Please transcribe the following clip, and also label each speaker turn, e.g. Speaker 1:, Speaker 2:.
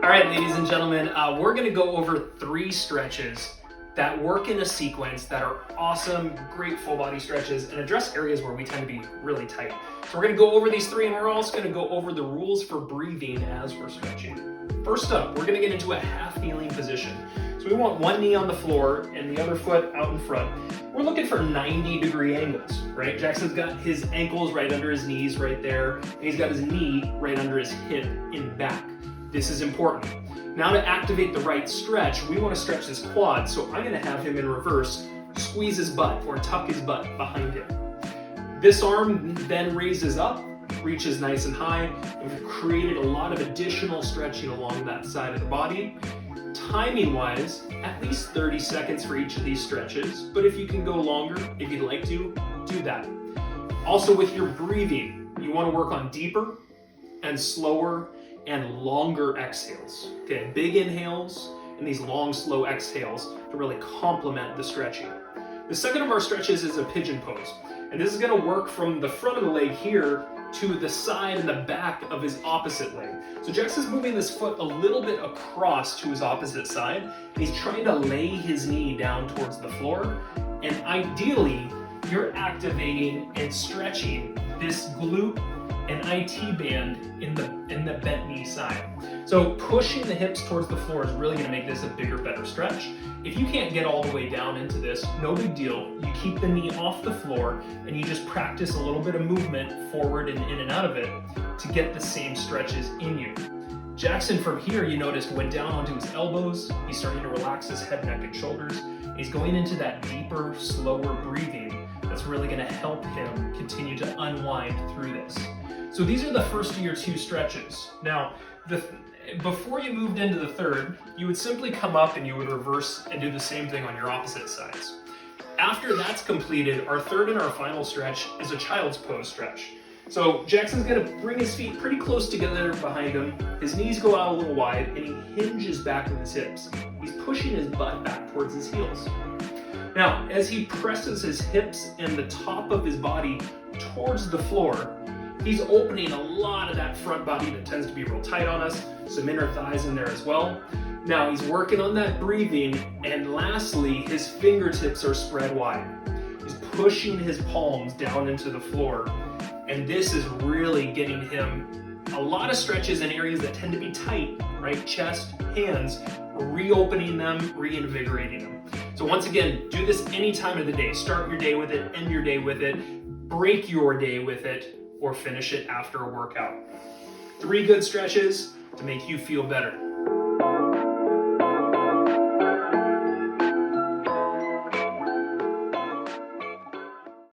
Speaker 1: All right, ladies and gentlemen, we're gonna go over 3 stretches that work in a sequence that are awesome, great full body stretches and address areas where we tend to be really tight. So we're gonna go over these 3 and we're also gonna go over the rules for breathing as we're stretching. First up, we're gonna get into a half kneeling position. So we want one knee on the floor and the other foot out in front. We're looking for 90-degree angles, right? Jackson's got his ankles right under his knees right there, and he's got his knee right under his hip in back. This is important. Now to activate the right stretch, we want to stretch his quad, so I'm going to have him in reverse squeeze his butt or tuck his butt behind him. This arm then raises up, reaches nice and high, and we've created a lot of additional stretching along that side of the body. Timing wise, at least 30 seconds for each of these stretches, but if you can go longer, if you'd like to, do that. Also with your breathing, you want to work on deeper and slower and longer exhales. Okay, big inhales and these long, slow exhales to really complement the stretching. The second of our stretches is a pigeon pose, and this is going to work from the front of the leg here to the side and the back of his opposite leg. So Jackson's moving this foot a little bit across to his opposite side, and he's trying to lay his knee down towards the floor, and ideally, you're activating and stretching this glute and IT band in the bent knee side. So pushing the hips towards the floor is really going to make this a bigger, better stretch. If you can't get all the way down into this, no big deal. You keep the knee off the floor and you just practice a little bit of movement forward and in and out of it to get the same stretches in you. Jackson from here, you noticed, went down onto his elbows. He's starting to relax his head, neck, and shoulders. He's going into that deeper, slower breathing that's really going to help him continue to unwind through this. So these are the first of your 2 stretches. Now, before you moved into the third, you would simply come up and you would reverse and do the same thing on your opposite sides. After that's completed, our third and our final stretch is a child's pose stretch. So Jackson's gonna bring his feet pretty close together behind him, his knees go out a little wide, and he hinges back with his hips. He's pushing his butt back towards his heels. Now, as he presses his hips and the top of his body towards the floor, he's opening a lot of that front body that tends to be real tight on us, some inner thighs in there as well. Now he's working on that breathing, and lastly, his fingertips are spread wide. He's pushing his palms down into the floor, and this is really getting him a lot of stretches in areas that tend to be tight, right? Chest, hands, reopening them, reinvigorating them. So once again, do this any time of the day. Start your day with it, end your day with it, break your day with it, or finish it after a workout. 3 good stretches to make you feel better.